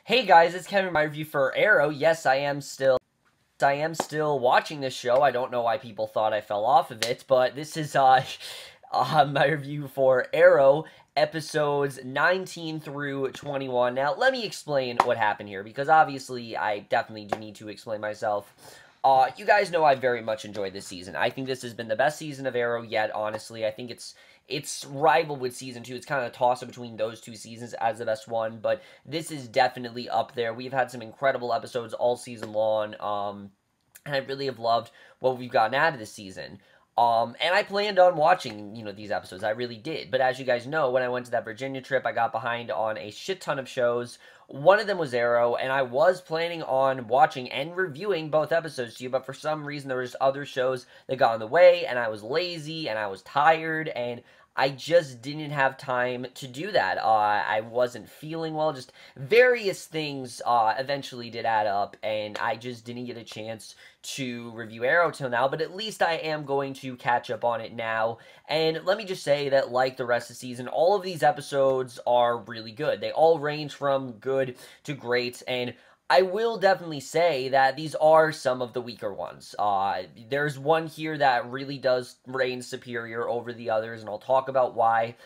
Hey guys, it's Kevin. My review for Arrow. Yes, I am still watching this show. I don't know why people thought I fell off of it, but this is my review for Arrow episodes 19 through 21. Now, let me explain what happened here because obviously I definitely do need to explain myself. You guys know I very much enjoyed this season. I think this has been the best season of Arrow yet, honestly. I think it's rivaled with season 2. It's kind of a toss-up between those two seasons as the best one, but this is definitely up there. We've had some incredible episodes all season long, and I really have loved what we've gotten out of this season. And I planned on watching, these episodes. I really did. But as you guys know, when I went to that Virginia trip, I got behind on a shit ton of shows. One of them was Arrow, and I was planning on watching and reviewing both episodes to you, but for some reason there was other shows that got in the way, and I was lazy, and I was tired, and I just didn't have time to do that. I wasn't feeling well. Just various things eventually did add up, and I just didn't get a chance to review Arrow till now, but at least I am going to catch up on it now. And let me just say that, like the rest of the season, all of these episodes are really good. They all range from good to great, and I will definitely say that these are some of the weaker ones. There's one here that really does reign superior over the others, and I'll talk about why.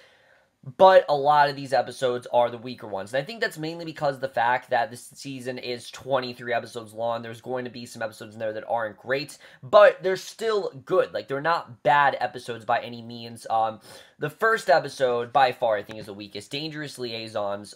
But a lot of these episodes are the weaker ones. And I think that's mainly because of the fact that this season is 23 episodes long. There's going to be some episodes in there that aren't great, but they're still good. Like, they're not bad episodes by any means. The first episode, by far, I think is the weakest. Dangerous Liaisons,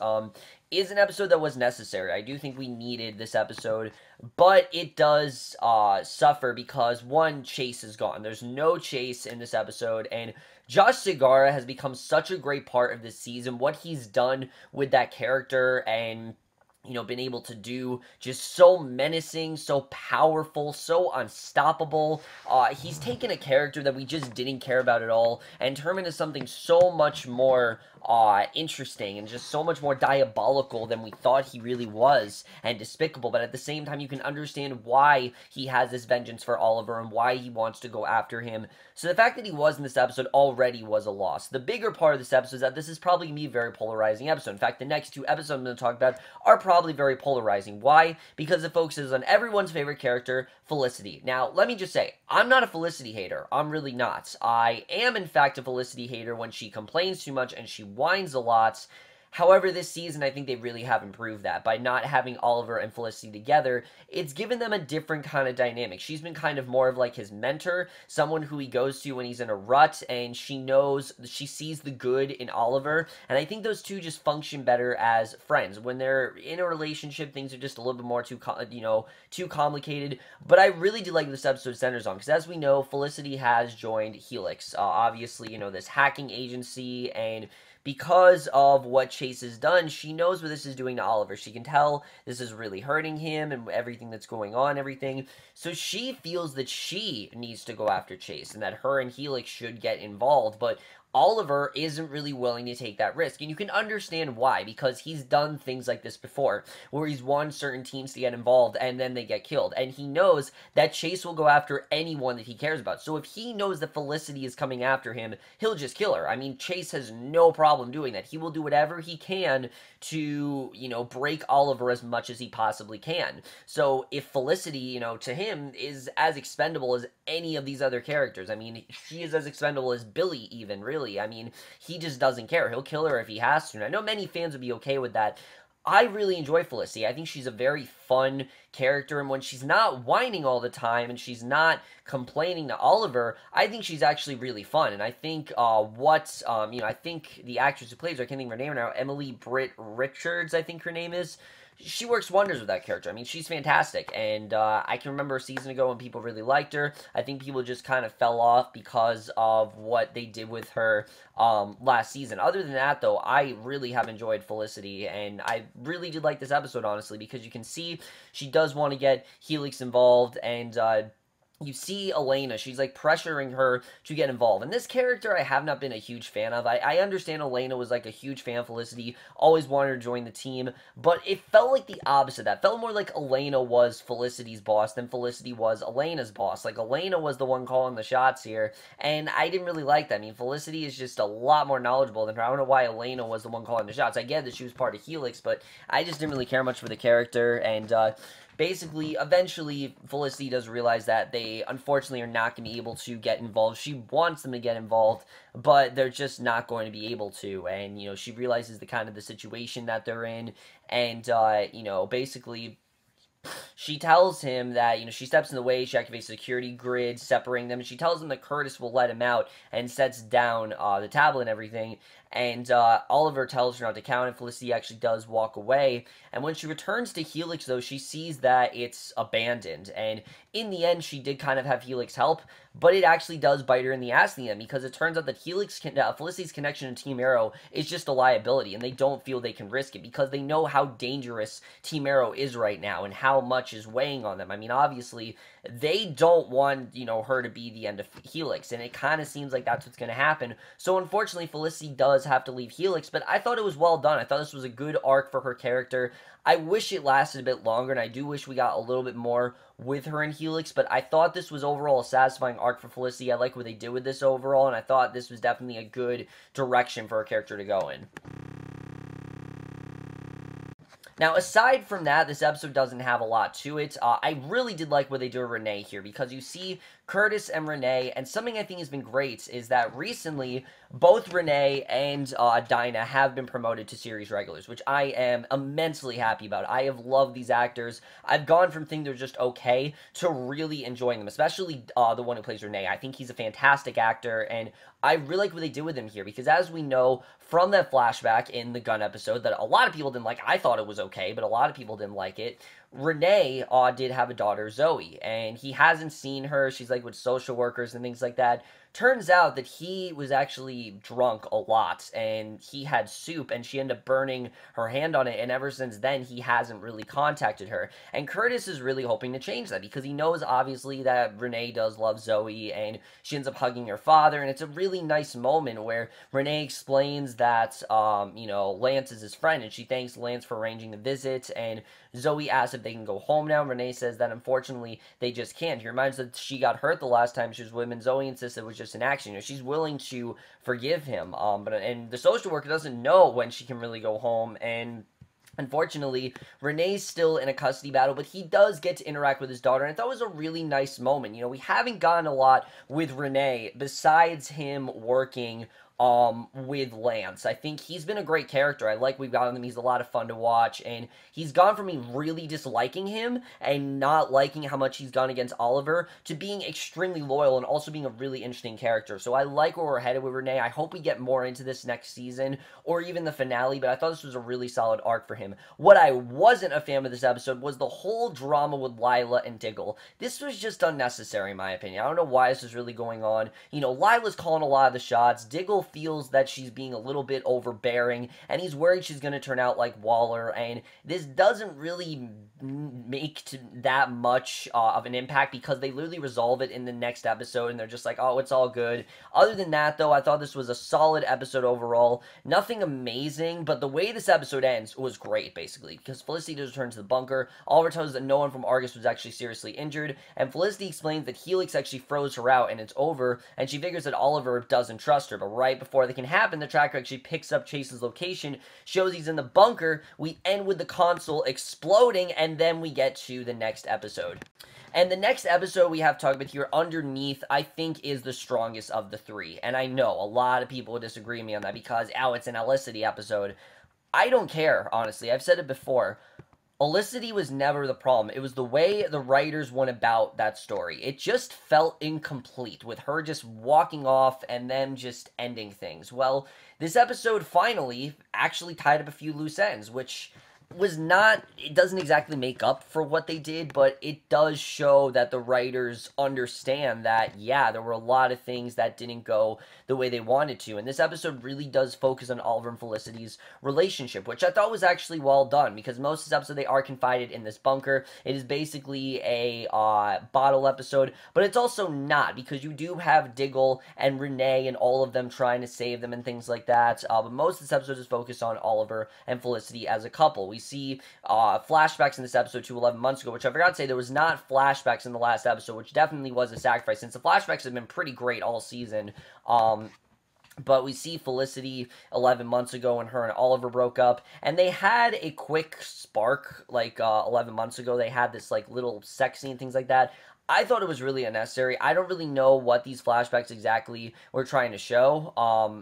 is an episode that was necessary. I do think we needed this episode, but it does suffer because, one, Chase is gone. There's no Chase in this episode, and Josh Segarra has become such a great part of this season. What he's done with that character and been able to do, just so menacing, so powerful, so unstoppable. He's taken a character that we just didn't care about at all and turned into something so much more interesting and just so much more diabolical than we thought he really was, and despicable. But at the same time, you can understand why he has this vengeance for Oliver and why he wants to go after him. So the fact that he was in this episode already was a loss. The bigger part of this episode is that this is probably going to be a very polarizing episode. In fact, the next two episodes I'm going to talk about are probably very polarizing. Why? Because it focuses on everyone's favorite character, Felicity. Now, let me just say, I'm not a Felicity hater. I'm really not. I am, in fact, a Felicity hater when she complains too much and she whines a lot. However, this season, I think they really have improved that. By not having Oliver and Felicity together, it's given them a different kind of dynamic. She's been kind of more of like his mentor, someone who he goes to when he's in a rut, and she sees the good in Oliver, and I think those two just function better as friends. When they're in a relationship, things are just a little bit more too complicated, but I really do like this episode centers on, because as we know, Felicity has joined Helix, obviously, this hacking agency, and because of what Chase has done, she knows what this is doing to Oliver. She can tell this is really hurting him and everything that's going on, everything. So she feels that she needs to go after Chase and that her and Helix should get involved, but Oliver isn't really willing to take that risk, and you can understand why, because he's done things like this before, where he's won certain teams to get involved, and then they get killed, and he knows that Chase will go after anyone that he cares about. So if he knows that Felicity is coming after him, he'll just kill her. I mean, Chase has no problem doing that. He will do whatever he can to, break Oliver as much as he possibly can. So if Felicity, to him, is as expendable as any of these other characters, I mean, she is as expendable as Billy even, really. I mean, he just doesn't care. He'll kill her if he has to. And I know many fans would be okay with that. I really enjoy Felicity. I think she's a very fun character, and when she's not whining all the time and she's not complaining to Oliver, I think she's actually really fun. And I think I think the actress who plays her, I can't think of her name now, Emily Britt Richards, I think her name is. She works wonders with that character. I mean, she's fantastic, and I can remember a season ago when people really liked her. I think people just kind of fell off because of what they did with her last season. Other than that, though, I really have enjoyed Felicity, and I really did like this episode, honestly, because you can see she does want to get Helix involved, and you see Elena, she's like pressuring her to get involved. And this character I have not been a huge fan of. I understand Elena was like a huge fan of Felicity, always wanted her to join the team, but it felt like the opposite of that. It felt more like Elena was Felicity's boss than Felicity was Elena's boss. Like Elena was the one calling the shots here, and I didn't really like that. I mean, Felicity is just a lot more knowledgeable than her. I don't know why Elena was the one calling the shots. I get that she was part of Helix, but I just didn't really care much for the character, and basically, eventually, Felicity does realize that they, unfortunately, are not going to be able to get involved. She wants them to get involved, but they're just not going to be able to. And, you know, she realizes the kind of the situation that they're in. And, you know, basically, she tells him that, you know, she steps in the way, she activates the security grid, separating them, and she tells him that Curtis will let him out and sets down the tablet and everything. And Oliver tells her not to count, and Felicity actually does walk away. And when she returns to Helix, though, she sees that it's abandoned. And in the end, she did kind of have Helix help, but it actually does bite her in the ass in the end, because it turns out that Felicity's connection to Team Arrow is just a liability, and they don't feel they can risk it, because they know how dangerous Team Arrow is right now, and how much is weighing on them. I mean, obviously, they don't want, you know, her to be the end of Helix, and it kind of seems like that's what's going to happen. So, unfortunately, Felicity does have to leave Helix, but I thought it was well done. I thought this was a good arc for her character. I wish it lasted a bit longer, and I do wish we got a little bit more with her in Helix, but I thought this was overall a satisfying arc for Felicity. I like what they did with this overall, and I thought this was definitely a good direction for her character to go in. Now, aside from that, this episode doesn't have a lot to it. I really did like what they do with Renee here, because you see Curtis and Renee, and something I think has been great is that recently, both Renee and Dinah have been promoted to series regulars, which I am immensely happy about. I have loved these actors. I've gone from thinking they're just okay to really enjoying them, especially the one who plays Renee. I think he's a fantastic actor, and I really like what they did with him here, because as we know from that flashback in the Gun episode that a lot of people didn't like, I thought it was okay, but a lot of people didn't like it, Renee did have a daughter, Zoe, and he hasn't seen her. She's like with social workers and things like that. Turns out that he was actually drunk a lot, and he had soup, and she ended up burning her hand on it, and ever since then, he hasn't really contacted her. And Curtis is really hoping to change that, because he knows, obviously, that Renee does love Zoe, and she ends up hugging her father, and it's a really nice moment where Renee explains that, you know, Lance is his friend, and she thanks Lance for arranging the visit, and Zoe asks if they can go home now. Renee says that, unfortunately, they just can't. He reminds her that she got hurt the last time she was with him, and Zoe insists it was just an accident. You know, she's willing to forgive him, and the social worker doesn't know when she can really go home, and unfortunately, Renee's still in a custody battle, but he does get to interact with his daughter, and I thought it was a really nice moment. You know, we haven't gotten a lot with Renee besides him working with Lance. I think he's been a great character. I like we've gotten him. He's a lot of fun to watch, and he's gone from me really disliking him and not liking how much he's done against Oliver to being extremely loyal and also being a really interesting character. So I like where we're headed with Renee. I hope we get more into this next season or even the finale, but I thought this was a really solid arc for him. What I wasn't a fan of this episode was the whole drama with Lila and Diggle. This was just unnecessary in my opinion. I don't know why this is really going on. You know, Lila's calling a lot of the shots. Diggle feels that she's being a little bit overbearing, and he's worried she's going to turn out like Waller, and this doesn't really make that much of an impact, because they literally resolve it in the next episode, and they're just like, oh, it's all good. Other than that, though, I thought this was a solid episode overall. Nothing amazing, but the way this episode ends was great, basically, because Felicity does return to the bunker. Oliver tells us that no one from Argus was actually seriously injured, and Felicity explains that Helix actually froze her out, and it's over, and she figures that Oliver doesn't trust her, but right before that can happen, the tracker actually picks up Chase's location, shows he's in the bunker, we end with the console exploding, and then we get to the next episode. And the next episode we have to talk about here, Underneath, I think is the strongest of the three. And I know a lot of people will disagree with me on that because, oh, it's an Elicity episode. I don't care, honestly. I've said it before. Elicity was never the problem. It was the way the writers went about that story. It just felt incomplete, with her just walking off and them just ending things. Well, this episode finally actually tied up a few loose ends, which was not, it doesn't exactly make up for what they did, but it does show that the writers understand that, yeah, there were a lot of things that didn't go the way they wanted to. And this episode really does focus on Oliver and Felicity's relationship, which I thought was actually well done, because most of this episode they are confided in this bunker. It is basically a bottle episode, but it's also not, because you do have Diggle and Renee and all of them trying to save them and things like that. But most of this episode is focused on Oliver and Felicity as a couple. We see flashbacks in this episode to 11 months ago, which I forgot to say, there was not flashbacks in the last episode, which definitely was a sacrifice, since the flashbacks have been pretty great all season. But we see Felicity 11 months ago when her and Oliver broke up, and they had a quick spark, like, 11 months ago. They had this, like, little sex scene, things like that. I thought it was really unnecessary. I don't really know what these flashbacks exactly were trying to show.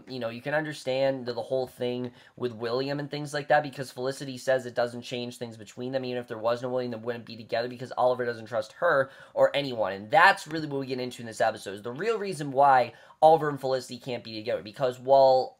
You know, you can understand the whole thing with William and things like that, because Felicity says it doesn't change things between them. Even if there was no William, they wouldn't be together, because Oliver doesn't trust her or anyone. And that's really what we get into in this episode, is the real reason why Oliver and Felicity can't be together. Because while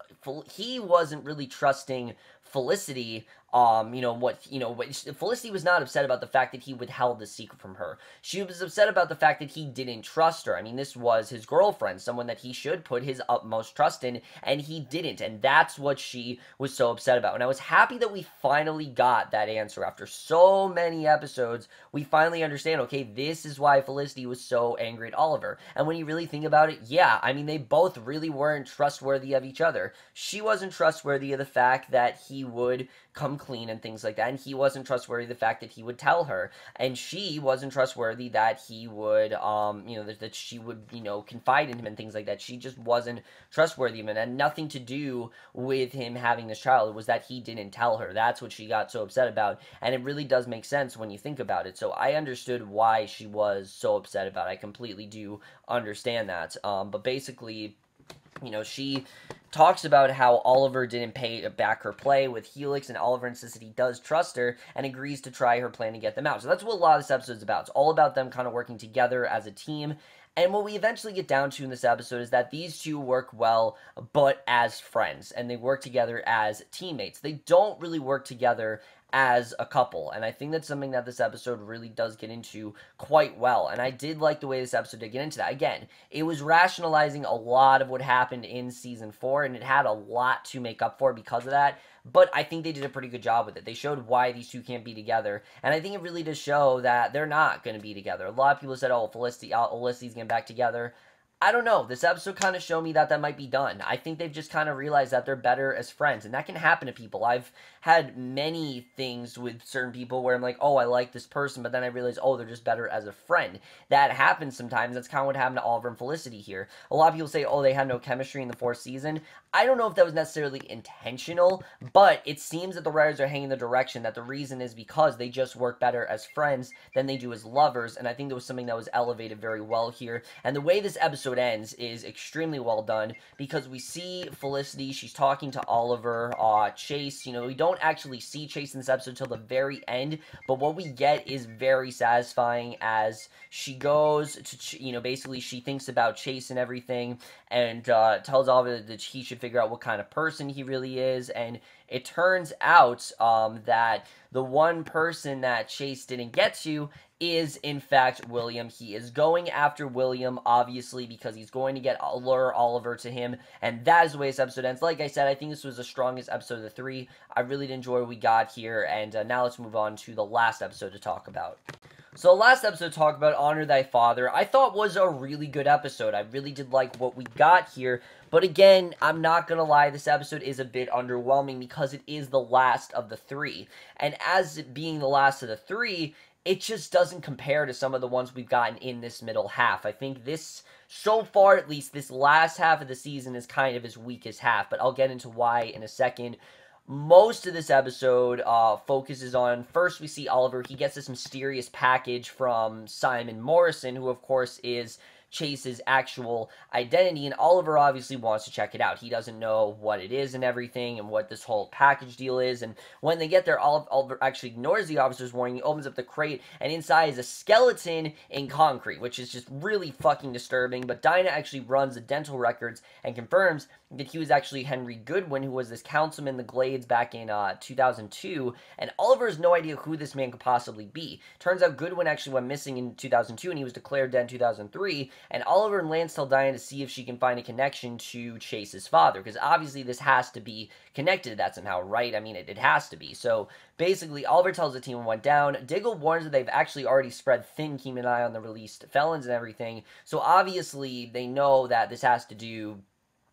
he wasn't really trusting Felicity, Felicity was not upset about the fact that he withheld the secret from her. She was upset about the fact that he didn't trust her. I mean, this was his girlfriend, someone that he should put his utmost trust in, and he didn't, and that's what she was so upset about. And I was happy that we finally got that answer. After so many episodes, we finally understand, okay, this is why Felicity was so angry at Oliver. And when you really think about it, yeah, I mean, they both really weren't trustworthy of each other. She wasn't trustworthy of the fact that he would come clean and things like that, and he wasn't trustworthy the fact that he would tell her, and she wasn't trustworthy that he would that she would confide in him and things like that. She just wasn't trustworthy of him, and it had nothing to do with him having this child. It was that he didn't tell her. That's what she got so upset about, and it really does make sense when you think about it. So I understood why she was so upset about it. I completely do understand that. But basically, she talks about how Oliver didn't pay back her play with Helix, and Oliver insists that he does trust her and agrees to try her plan to get them out. So that's what a lot of this episode is about. It's all about them kind of working together as a team. And what we eventually get down to in this episode is that these two work well, but as friends, and they work together as teammates. They don't really work together as a couple, and I think that's something that this episode really does get into quite well, and I did like the way this episode did get into that. Again, it was rationalizing a lot of what happened in Season 4, and it had a lot to make up for because of that, but I think they did a pretty good job with it. They showed why these two can't be together, and I think it really does show that they're not going to be together. A lot of people said, oh, Felicity's getting back together. I don't know. This episode kind of showed me that might be done. I think they've just kind of realized that they're better as friends, and that can happen to people. I've had many things with certain people where I'm like, oh, I like this person, but then I realize, oh, they're just better as a friend. That happens sometimes. That's kind of what happened to Oliver and Felicity here. A lot of people say, oh, they had no chemistry in the 4th season. I don't know if that was necessarily intentional, but it seems that the writers are hanging the direction that the reason is because they just work better as friends than they do as lovers, and I think there was something that was elevated very well here. And the way this episode ends is extremely well done, because we see Felicity, she's talking to Oliver, Chase, we don't actually see Chase in this episode until the very end, but what we get is very satisfying as she goes to, basically she thinks about Chase and everything, and tells Oliver that he should figure out what kind of person he really is, and it turns out that the one person that Chase didn't get to is, in fact, William. He is going after William, obviously, because he's going to lure Oliver to him, and that is the way this episode ends. Like I said, I think this was the strongest episode of the 3. I really did enjoy what we got here, and now let's move on to the last episode to talk about. So the last episode to talk about, Honor Thy Father, I thought was a really good episode. I really did like what we got here. But again, I'm not going to lie, this episode is a bit underwhelming because it is the last of the 3. And as it being the last of the 3, it just doesn't compare to some of the ones we've gotten in this middle half. I think this, so far at least, this last half of the season is kind of his weakest half. But I'll get into why in a second. Most of this episode focuses on, first we see Oliver, he gets this mysterious package from Simon Morrison, who of course is Chase's actual identity, and Oliver obviously wants to check it out. He doesn't know what it is and everything, and what this whole package deal is, and when they get there, Oliver actually ignores the officer's warning. He opens up the crate, and inside is a skeleton in concrete, which is just really fucking disturbing, but Dinah actually runs the dental records and confirms that he was actually Henry Goodwin, who was this councilman in the Glades back in 2002, and Oliver has no idea who this man could possibly be. Turns out Goodwin actually went missing in 2002, and he was declared dead in 2003, and Oliver and Lance tell Diane to see if she can find a connection to Chase's father, because obviously this has to be connected to that somehow, right? I mean, it has to be. So basically, Oliver tells the team what went down. Diggle warns that they've actually already spread thin, keeping an eye on the released felons and everything, so obviously they know that this has to do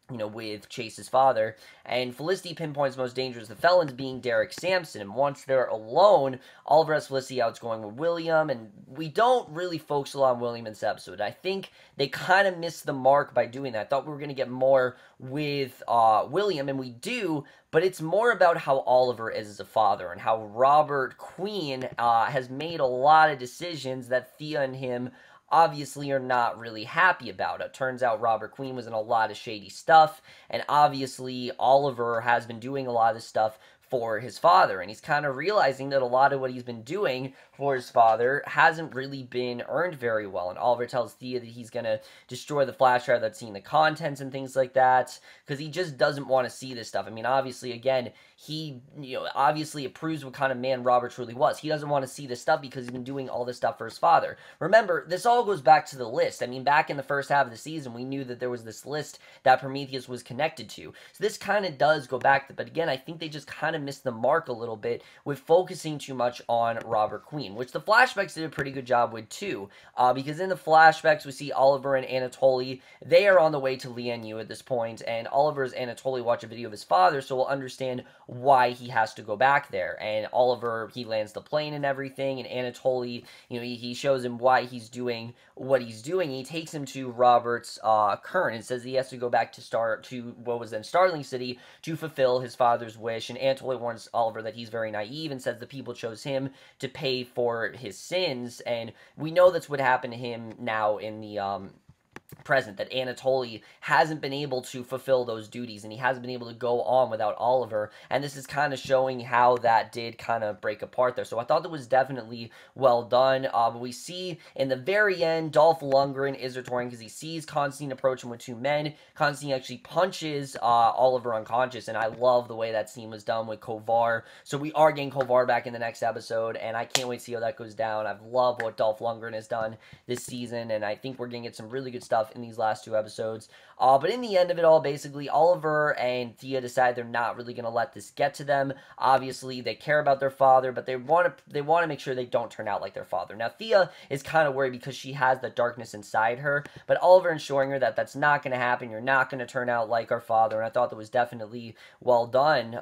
with Chase's father, and Felicity pinpoints most dangerous the felons being Derek Sampson, and once they're alone, Oliver has Felicity out going with William, and we don't really focus a lot on William in this episode. I think they kind of missed the mark by doing that. I thought we were going to get more with William, and we do, but it's more about how Oliver is as a father, and how Robert Queen has made a lot of decisions that Thea and him obviously are not really happy about. It turns out Robert Queen was in a lot of shady stuff, and obviously Oliver has been doing a lot of this stuff for his father, and he's kind of realizing that a lot of what he's been doing for his father hasn't really been earned very well, and Oliver tells Thea that he's going to destroy the flash drive that's seeing the contents and things like that, because he just doesn't want to see this stuff. I mean, obviously, again, he, obviously it proves what kind of man Robert truly was. He doesn't want to see this stuff because he's been doing all this stuff for his father. Remember, this all goes back to the list. I mean, back in the first half of the season, we knew that there was this list that Prometheus was connected to. So this kind of does go back, but again, I think they just kind of missed the mark a little bit with focusing too much on Robert Queen, which the flashbacks did a pretty good job with too, because in the flashbacks, we see Oliver and Anatoly. They are on the way to Lian at this point, and Oliver's Anatoly watch a video of his father, so we'll understand why he has to go back there. And Oliver, he lands the plane and everything, and Anatoly, he shows him why he's doing what he's doing. He takes him to Robert's current and says he has to go back to what was then Starling City to fulfill his father's wish, and Anatoly warns Oliver that he's very naive and says the people chose him to pay for his sins, and we know that's what happened to him now in the present, that Anatoly hasn't been able to fulfill those duties, and he hasn't been able to go on without Oliver, and this is kind of showing how that did kind of break apart there. So I thought that was definitely well done. But we see in the very end, Dolph Lundgren is returning because he sees Constantine approach him with two men. Constantine actually punches Oliver unconscious, and I love the way that scene was done with Kovar. So we are getting Kovar back in the next episode, and I can't wait to see how that goes down. I've loved what Dolph Lundgren has done this season, and I think we're going to get some really good stuff in these last two episodes. But in the end of it all, basically, Oliver and Thea decide they're not really going to let this get to them. Obviously, they care about their father, but they want to make sure they don't turn out like their father. Now, Thea is kind of worried because she has the darkness inside her, but Oliver ensuring her that that's not going to happen. You're not going to turn out like our father, and I thought that was definitely well done.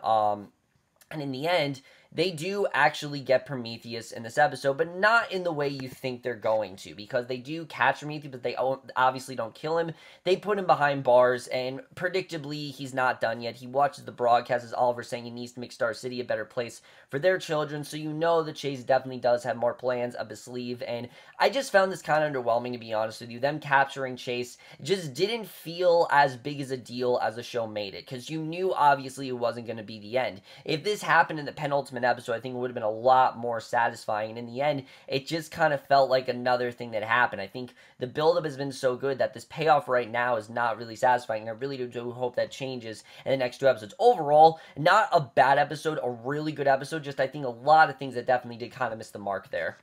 And in the end, they do actually get Prometheus in this episode, but not in the way you think they're going to, because they do catch Prometheus, but they obviously don't kill him. They put him behind bars, and predictably, he's not done yet. He watches the broadcast as Oliver saying he needs to make Star City a better place for their children, so you know that Chase definitely does have more plans up his sleeve, and I just found this kind of underwhelming, to be honest with you. Them capturing Chase just didn't feel as big as a deal as the show made it, because you knew, obviously, it wasn't going to be the end. If this happened in the penultimate episode, I think it would have been a lot more satisfying, and in the end, it just kind of felt like another thing that happened. I think the buildup has been so good that this payoff right now is not really satisfying, and I really do hope that changes in the next two episodes. Overall, not a bad episode, a really good episode, just I think a lot of things that definitely did kind of miss the mark there.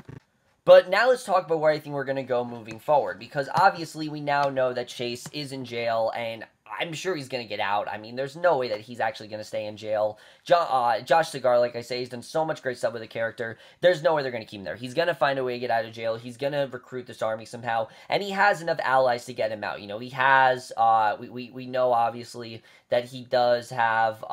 But now let's talk about where I think we're going to go moving forward, because obviously we now know that Chase is in jail, and I'm sure he's going to get out. I mean, there's no way that he's actually going to stay in jail. Josh Segar, like I say, he's done so much great stuff with the character. There's no way they're going to keep him there. He's going to find a way to get out of jail. He's going to recruit this army somehow, and he has enough allies to get him out. He has, we know, obviously, that he does have,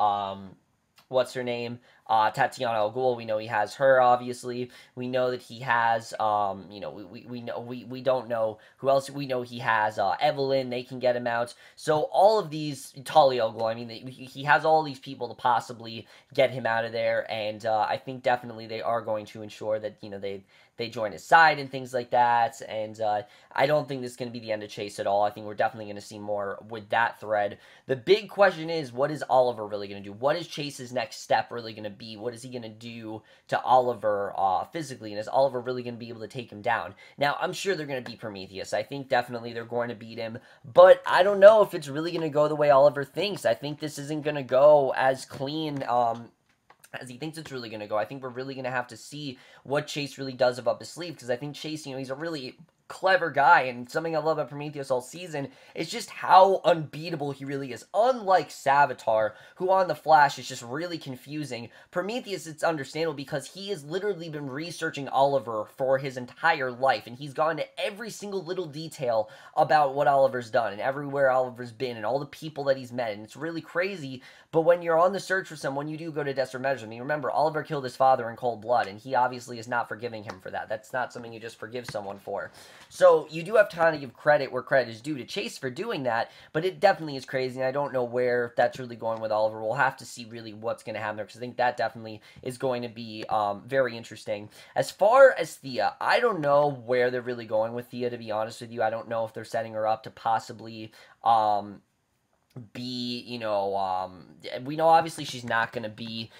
what's her name? Tatiana Al Ghul, we know he has her, obviously. We know that he has, we don't know who else. We know he has Evelyn, they can get him out. So all of these, Talia Al Ghul, I mean, he has all these people to possibly get him out of there, and I think definitely they are going to ensure that, they join his side and things like that, and I don't think this is going to be the end of Chase at all. I think we're definitely going to see more with that thread. The big question is, what is Oliver really going to do? What is Chase's next step really going to be? What is he going to do to Oliver physically? And is Oliver really going to be able to take him down? Now, I'm sure they're going to beat Prometheus. I think definitely they're going to beat him. But I don't know if it's really going to go the way Oliver thinks. I think this isn't going to go as clean as he thinks it's really going to go. I think we're really going to have to see what Chase really does up his sleeve, because I think Chase, he's a really clever guy, and something I love about Prometheus all season is just how unbeatable he really is. Unlike Savitar, who on The Flash is just really confusing, Prometheus, it's understandable because he has literally been researching Oliver for his entire life, and he's gone to every single little detail about what Oliver's done, and everywhere Oliver's been, and all the people that he's met, and it's really crazy. But when you're on the search for someone, you do go to desperate measures. I mean, remember, Oliver killed his father in cold blood, and he obviously is not forgiving him for that. That's not something you just forgive someone for. So you do have to kind of give credit where credit is due to Chase for doing that, but it definitely is crazy, and I don't know where that's really going with Oliver. We'll have to see really what's going to happen there, because I think that definitely is going to be very interesting. As far as Thea, I don't know where they're really going with Thea, to be honest with you. I don't know if they're setting her up to possibly be, we know obviously she's not going to be,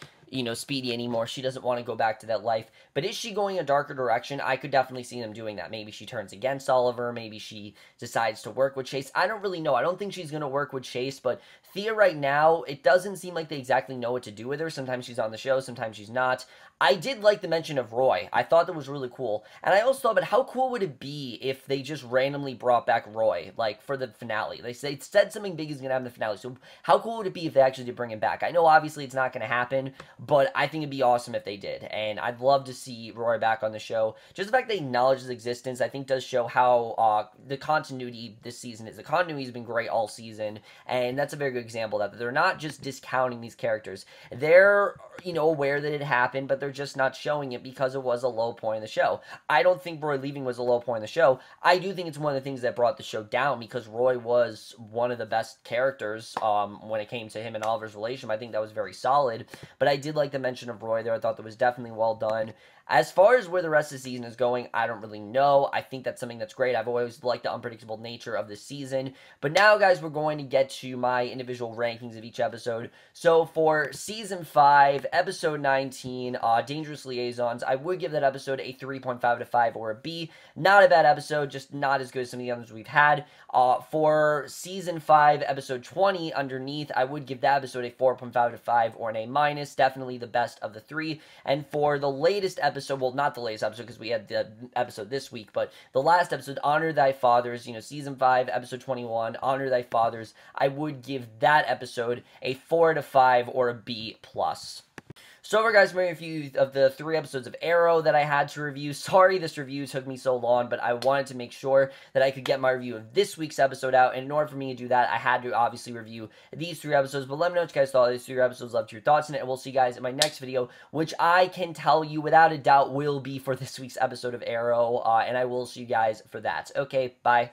Speedy anymore. She doesn't want to go back to that life. But is she going a darker direction? I could definitely see them doing that. Maybe she turns against Oliver. Maybe she decides to work with Chase. I don't really know. I don't think she's going to work with Chase, but Thea right now, it doesn't seem like they exactly know what to do with her. Sometimes she's on the show, sometimes she's not. I did like the mention of Roy. I thought that was really cool. And I also thought, but how cool would it be if they just randomly brought back Roy, like, for the finale? They said something big is going to happen in the finale. So how cool would it be if they actually did bring him back? I know, obviously, it's not going to happen, but I think it'd be awesome if they did. And I'd love to see Roy back on the show. Just the fact they acknowledge his existence, I think, does show how the continuity this season is. The continuity has been great all season, and that's a very good example of that. They're not just discounting these characters. They're, aware that it happened, but they're just not showing it because it was a low point in the show. I don't think Roy leaving was a low point in the show. I do think it's one of the things that brought the show down, because Roy was one of the best characters when it came to him and Oliver's relationship. I think that was very solid, but I did like the mention of Roy there. I thought that was definitely well done. As far as where the rest of the season is going, I don't really know. I think that's something that's great. I've always liked the unpredictable nature of the season. But now, guys, we're going to get to my individual rankings of each episode. So for Season 5, Episode 19, Dangerous Liaisons, I would give that episode a 3.5 out of 5 or a B. Not a bad episode, just not as good as some of the others we've had. For Season 5, Episode 20, Underneath, I would give that episode a 4.5 out of 5 or an A-. Definitely the best of the three. And for the latest episode, well, not the latest episode, because we had the episode this week, but the last episode, Honor Thy Fathers, Season 5, Episode 21, Honor Thy Fathers, I would give that episode a 4 out of 5 or a B+. So over, guys, my review of the 3 episodes of Arrow that I had to review. Sorry this review took me so long, but I wanted to make sure that I could get my review of this week's episode out, and in order for me to do that, I had to obviously review these 3 episodes. But let me know what you guys thought of these 3 episodes. Love your thoughts on it, and we'll see you guys in my next video, which I can tell you without a doubt will be for this week's episode of Arrow, and I will see you guys for that. Okay, bye.